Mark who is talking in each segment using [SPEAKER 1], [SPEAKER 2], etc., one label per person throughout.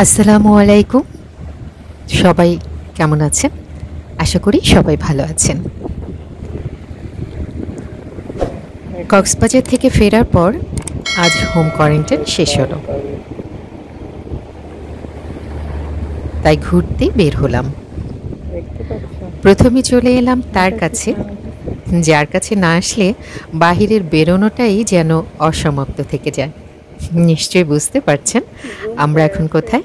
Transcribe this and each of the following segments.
[SPEAKER 1] আসসালামু আলাইকুম। সবাই কেমন আছেন? আশা করি সবাই ভালো আছেন। কক্সবাজার থেকে ফেরার পর আজ হোম কোয়ারেন্টাইন শেষ হলো। তাই ঘুরতে বের হলাম। প্রথমে চলে এলাম তার কাছে, যার কাছে না আসলে বাহিরের বেরোনোটাই যেন অসমাপ্ত থেকে যায়। নিশ্চয়ই বুঝতে পারছেন আমরা এখন কোথায়?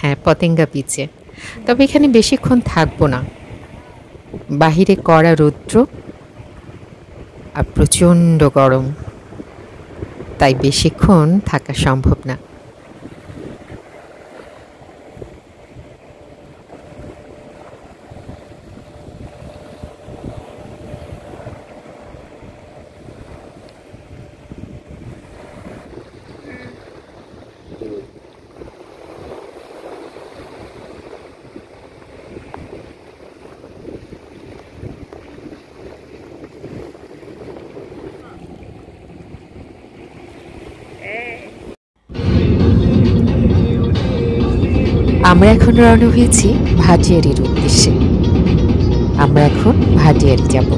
[SPEAKER 1] হ্যাঁ, পতেঙ্গা বিচে। তবে এখানে বেশিক্ষণ থাকবো না। বাহিরে কড়া রৌদ্র আর প্রচণ্ড গরম, তাই বেশিক্ষণ থাকা সম্ভব না। আমরা এখন রওনা হয়েছি ভাটিয়ারির উদ্দেশ্যে। আমরা এখন ভাটিয়ারি যাব।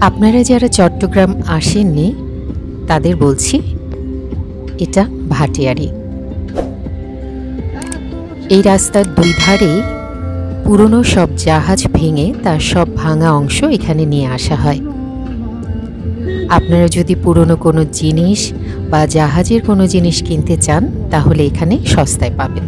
[SPEAKER 1] আপনারা যারা চট্টগ্রাম আসেননি তাদের বলছি, এটা ভাটিয়ারি। এই রাস্তার দুই ধারেই পুরনো সব জাহাজ ভেঙে তার সব ভাঙা অংশ এখানে নিয়ে আসা হয়। আপনারা যদি পুরনো কোনো জিনিস বা জাহাজের কোনো জিনিস কিনতে চান তাহলে এখানে সস্তায় পাবেন।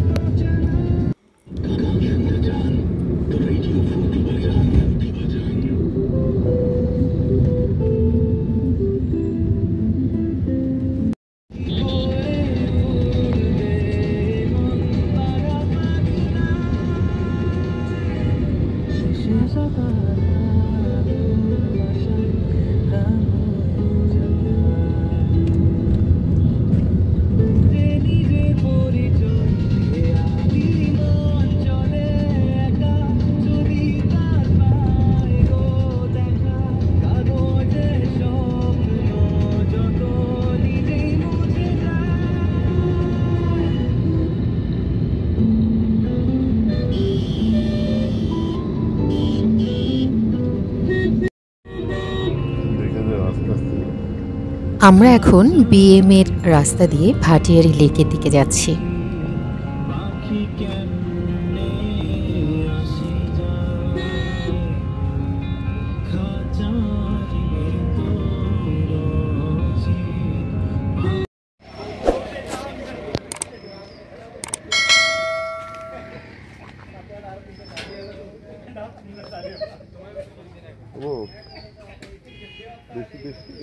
[SPEAKER 1] আমরা এখন বিএম এর রাস্তা দিয়ে ভাটিয়ারি লেকের দিকে যাচ্ছি।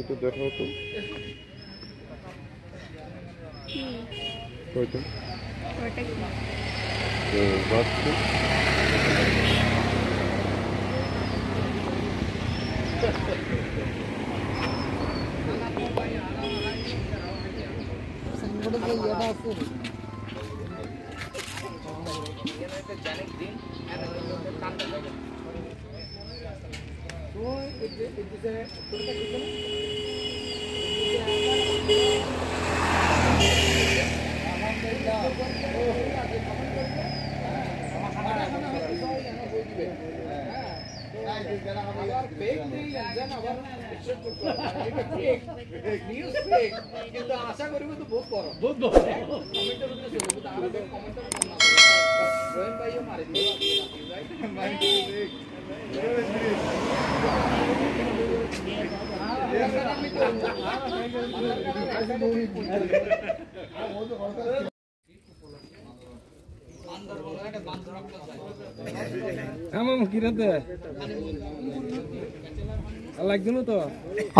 [SPEAKER 2] এটা দেখা হতো কিন্তু আশা করি তো বহুত বড় কমেন্টের উদ্দেশ্যে রহিম ভাইও মারে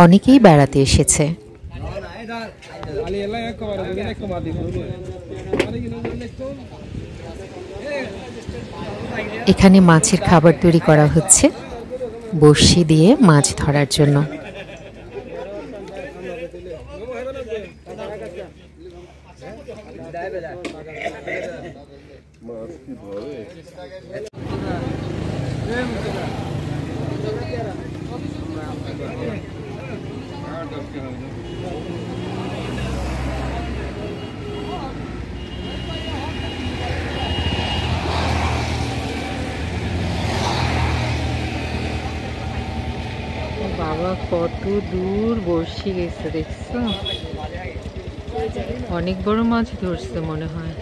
[SPEAKER 1] অনেকেই বেড়াতে এসেছে। এখানে মাছের খাবার তৈরি করা হচ্ছে বড়শি দিয়ে মাছ ধরার জন্য।
[SPEAKER 3] মাছ কি ধরে?
[SPEAKER 1] বাবা কত দূর বসে গেছে দেখছো, অনেক বড় মাছ ধরছে মনে হয়।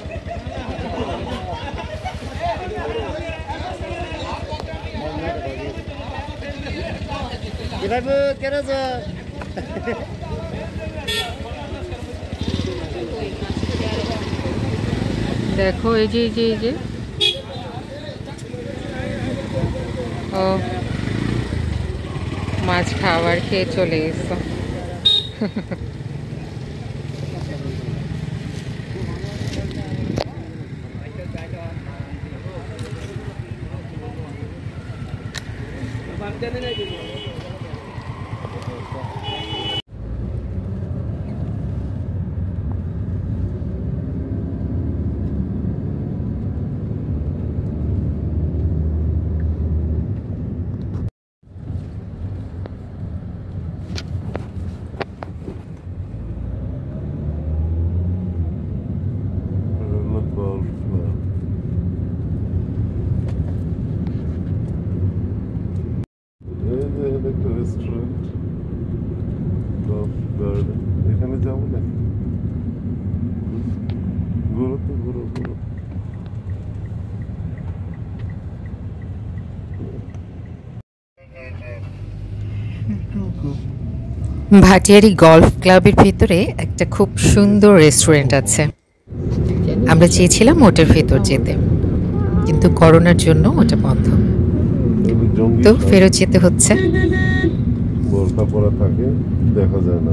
[SPEAKER 1] দেখো এই যে এই যে এই যে ও মাছ খাবার খেয়ে চলে গেছে। একটা রেস্টুরেন্ট, গল্ফ গার্ডেন, এখানে যাবো না? ঘুরো তো ঘুরো ঘুরো। ভাটিয়ারি গলফ ক্লাবের ভিতরে একটা খুব সুন্দর রেস্টুরেন্ট আছে। আমরা চেয়েছিলাম ওটার ভেতর যেতে, কিন্তু করোনার জন্য ওটা বন্ধ, তো ফেরত যেতে হচ্ছে।
[SPEAKER 3] বোরকা পরা থাকে, দেখা যায় না।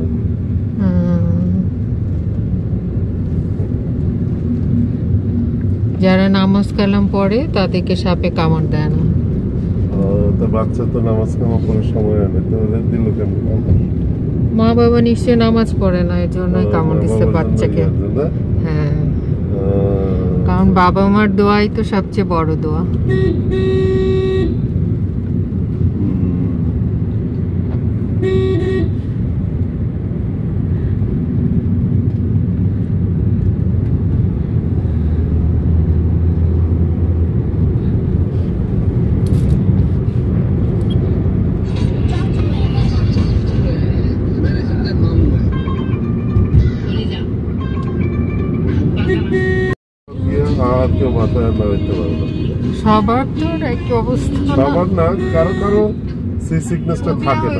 [SPEAKER 1] যারা নামাজ কালাম পড়ে তাদেরকে সাপে কামড় দেয় না।
[SPEAKER 3] তো বাচ্চা তো নামাজ কালাম পড়ার সময় আনে, তো ওদের দিল কেমন?
[SPEAKER 1] মা বাবা নিশ্চয়ই নামাজ পড়ে না, এই জন্যই কামড় দিচ্ছে বাচ্চাকে। হ্যাঁ, কারণ বাবা মার দোয়াই তো সবচেয়ে বড় দোয়া।
[SPEAKER 3] আর কেউ মাথায় নাড়াইতে পারে না।
[SPEAKER 1] সবার তো একই অবস্থা,
[SPEAKER 3] সবার না, কারো কারো সি সিকনেসটা থাকে না,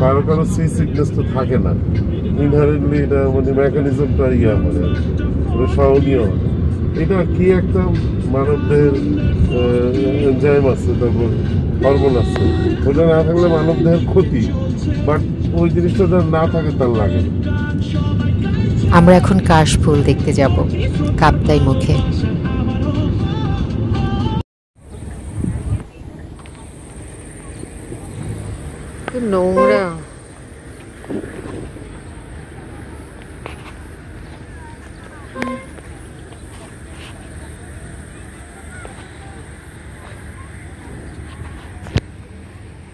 [SPEAKER 3] কারো কারো সি সিকনেসটা থাকে না। ইনহারেন্টলি এটা মানে মেকানিজমটা ইয়া হয়, ওটা সহনীয় হয়। এটা কি একটা মানবদের এনজাইম আছে, তারপর হরমোন আছে, ওটা না থাকলে মানবদেহের ক্ষতি, বাট ওই জিনিসটা যার না থাকে তার লাগে না।
[SPEAKER 1] আমরা এখন কাশফুল দেখতে যাব কাপ্তাই মুখে। নোংরা,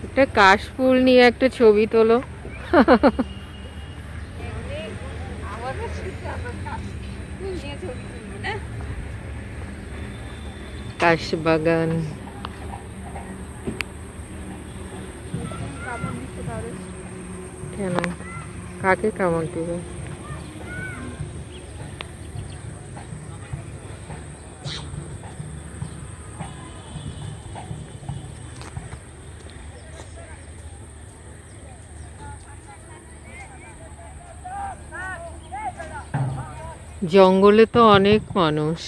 [SPEAKER 1] একটা কাশফুল নিয়ে একটা ছবি তোলো। কাশবাগান, কেন কাকে কামড় দিবে? জঙ্গলে তো অনেক মানুষ।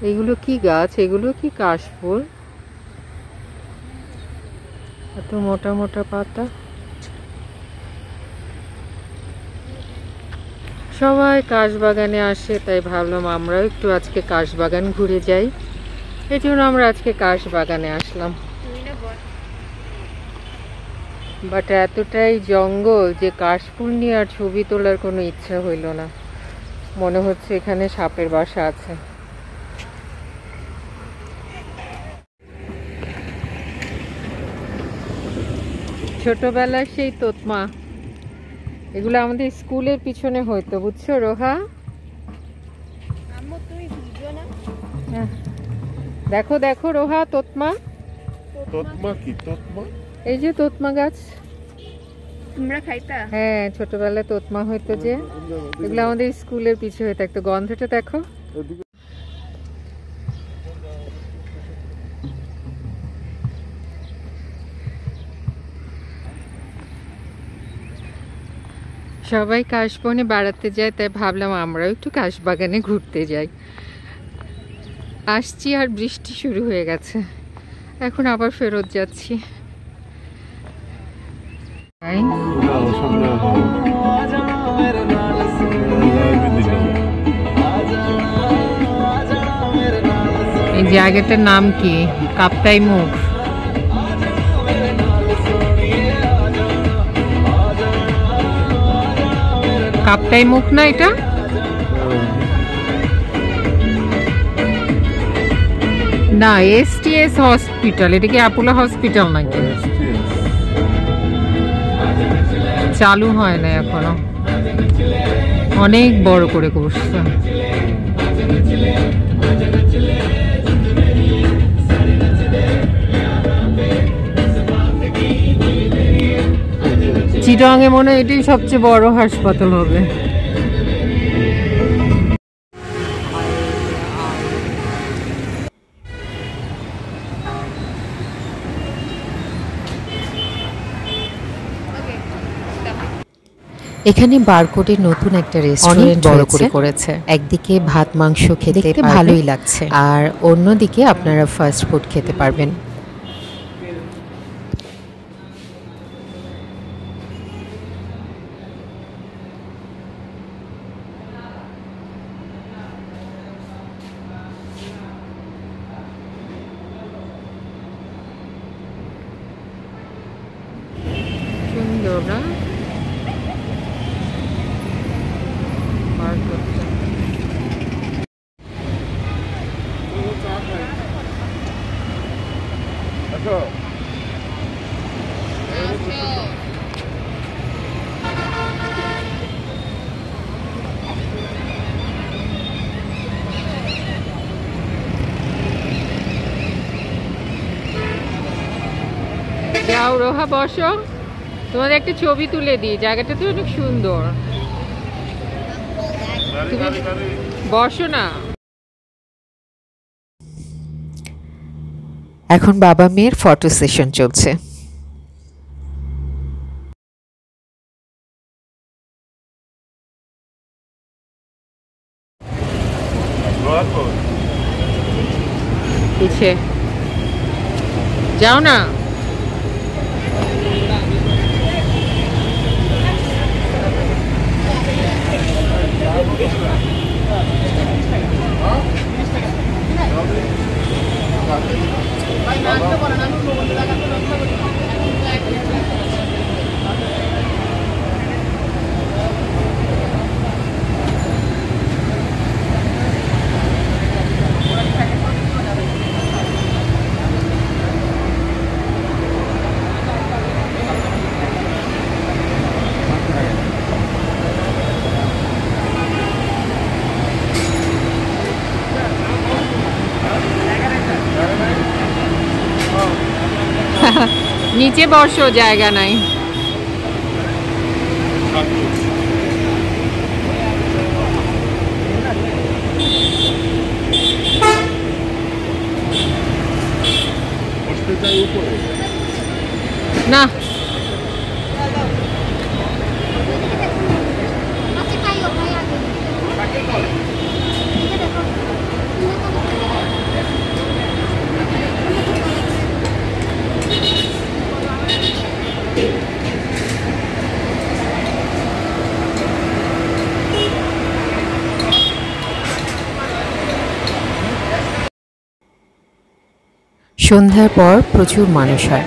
[SPEAKER 1] এগুলো কি গাছ? এগুলো কি কাশফুল? এত মোটা মোটা পাতা। সবাই কাশবাগানে আসে, তাই ভাবলাম আমরাও একটু আজকে কাশবাগান ঘুরে যাই। এই জন্য আমরা আজকে কাশবাগানে আসলাম। বাট এতটাই জঙ্গল যে কাশফুল নিয়ে আর ছবি তোলার কোনো ইচ্ছা হইল না। মনে হচ্ছে এখানে সাপের বাসা আছে। ছোটবেলায় সেই তোতমা, এগুলো আমাদের স্কুলের পিছনে হইতো, বুঝছো রোহা? হ্যাঁ। দেখো দেখো রোহা, তোতমা।
[SPEAKER 3] তোতমা কি তোতমা?
[SPEAKER 1] এই যে তোতমা গাছ।
[SPEAKER 4] তোমরা খাইতা?
[SPEAKER 1] হ্যাঁ, ছোটবেলায় তোতমা হইতো যে, এগুলো আমাদের স্কুলের পিছে হয়ে থাকতো। গন্ধটা দেখো। সবাই কাশবনে বেড়াতে যায়, তাই ভাবলাম আমরাও একটু কাশবাগানে ঘুরতে যাই। আসছি আর বৃষ্টি শুরু হয়ে গেছে, এখন আবার ফেরত যাচ্ছি। এই জায়গাটার নাম কি? কাপ্তাই মুখ। কাপ্তাই মুখ না এটা? না, STS হসপিটাল। এটা কি অ্যাপোলো হসপিটাল নাকি? চালু হয় না এখনো, অনেক বড় করে করছে। চিটাগাংয়ে মনে হয় এটাই সবচেয়ে বড় হাসপাতাল হবে।
[SPEAKER 5] এখানে বারকোডের নতুন একটা রেস্টুরেন্ট বড় করে করেছে। একদিকে ভাত মাংস খেতে ভালোই লাগছে, আর অন্যদিকে আপনারা ফাস্ট ফুড খেতে পারবেন।
[SPEAKER 1] সুন্দর না? যাও রোহা, বসো, তোমাদের একটা ছবি তুলে দিই। জায়গাটা তো অনেক সুন্দর, তুমি বসো না।
[SPEAKER 5] এখন বাবা মেয়ের ফটো সেশন চলছে।
[SPEAKER 1] পিছে যাও না। নিচে বসো, জায়গা নাই। না,
[SPEAKER 5] সন্ধ্যার পর প্রচুর মানুষ হয়।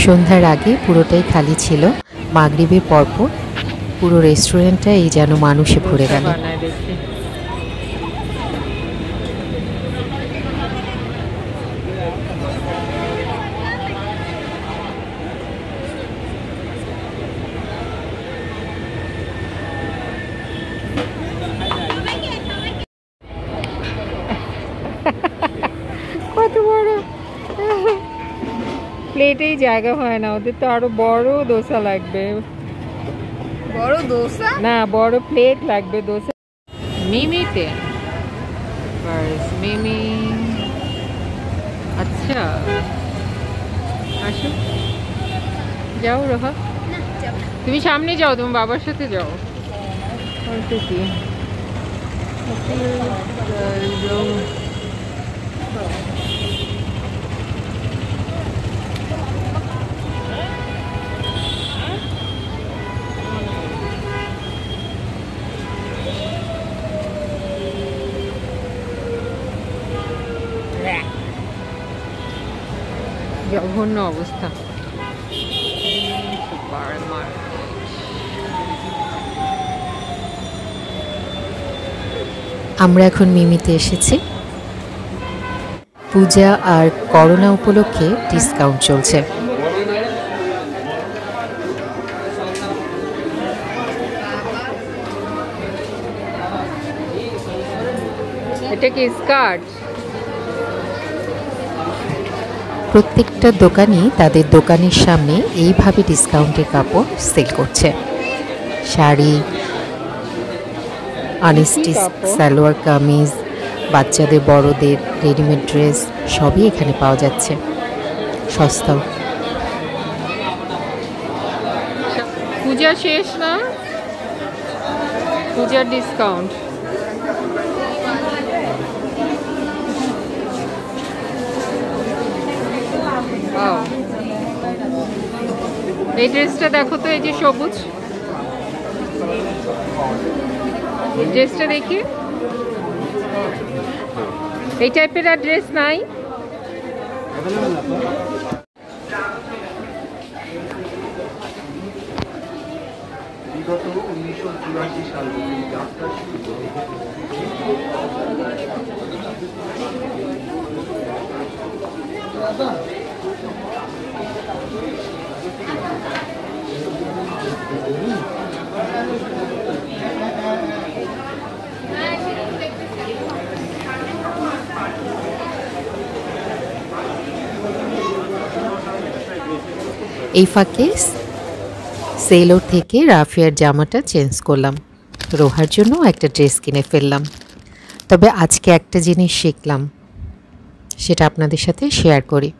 [SPEAKER 5] সন্ধ্যার আগে পুরোটাই খালি ছিল, মাগরিবের পরপর পুরো রেস্টুরেন্টটাই যেন মানুষে ভরে গেল।
[SPEAKER 1] কত বড় প্লেটেই জায়গা হয় না, ওদের তো আরো বড় দোসা লাগবে।
[SPEAKER 4] বড় দোসা
[SPEAKER 1] না, বড় প্লেট লাগবে দোসা। মিমিতে মিমি, আচ্ছা আসো, যাও রোহা, তুমি সামনে যাও, তুমি বাবার সাথে যাও। বলতে কি জঘন্য অবস্থা।
[SPEAKER 5] আমরা এখন মিমিতে এসেছি। পূজা আর করোনা উপলক্ষে ডিসকাউন্ট চলছে।
[SPEAKER 1] এটা কি স্কার্ট?
[SPEAKER 5] প্রত্যেকটা দোকানই তাদের দোকানের সামনে এইভাবে ডিসকাউন্টের কাপড় সেল করছে। শাড়ি, আনস্টিচ সালোয়ার কামিজ, বাচ্চাদের বড়দের রেডিমেড ড্রেস সবই এখানে পাওয়া যাচ্ছে, সস্তাও।
[SPEAKER 1] পূজা শেষ না, পূজার ডিসকাউন্ট। এই ড্রেসটা দেখো তো, এই যে সবুজ ড্রেসটা দেখি, এই টাইপের আর ড্রেস নাই?
[SPEAKER 2] বিগত 1984 সাল থেকে যাত্রা শুরু করে
[SPEAKER 5] এই ফাঁকে সেলোর থেকে রাফিয়ার জামাটা চেঞ্জ করলাম, রোহার জন্য একটা ড্রেস কিনে ফেললাম। তবে আজকে একটা জিনিস শিখলাম, সেটা আপনাদের সাথে শেয়ার করি।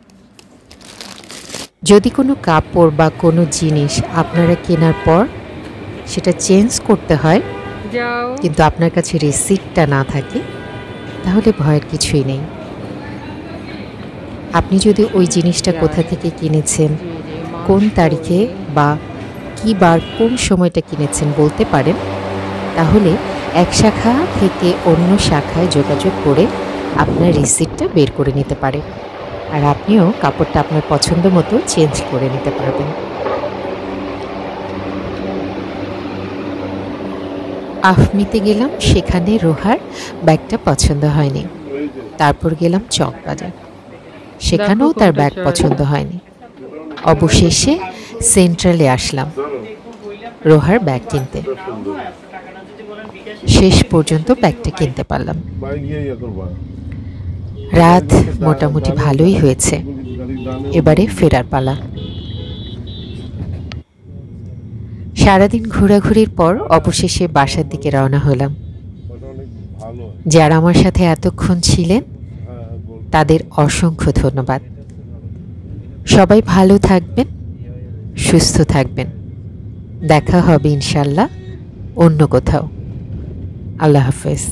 [SPEAKER 5] যদি কোনো কাপড় বা কোনো জিনিস আপনারা কেনার পর সেটা চেঞ্জ করতে হয়, কিন্তু আপনার কাছে রিসিপ্টটা না থাকে, তাহলে ভয়ের কিছুই নেই। আপনি যদি ওই জিনিসটা কোথা থেকে কিনেছেন, কোন তারিখে বা কী বার কোন সময়টা কিনেছেন বলতে পারেন, তাহলে এক শাখা থেকে অন্য শাখায় যোগাযোগ করে আপনার রিসিপ্টটা বের করে নিতে পারে, আর আপনিও কাপড়টা আপনার পছন্দ মতো চেঞ্জ করে নিতে পারবেন। আফমিতে গেলাম, সেখানে রোহার ব্যাগটা পছন্দ হয়নি। তারপর গেলাম চকবাজার, সেখানেও তার ব্যাগ পছন্দ হয়নি। অবশেষে সেন্ট্রালে আসলাম রোহার ব্যাগ কিনতে। শেষ পর্যন্ত ব্যাগটা কিনতে পারলাম। রাত মোটামুটি ভালোই হয়েছে, এবারে ফেরার পালা। সারাদিন ঘোরাঘুরির পর অবশেষে বাসার দিকে রওনা হলাম। যারা আমার সাথে এতক্ষণ ছিলেন তাদের অসংখ্য ধন্যবাদ। সবাই ভালো থাকবেন, সুস্থ থাকবেন। দেখা হবে ইনশাল্লাহ অন্য কোথাও। আল্লাহ হাফেজ।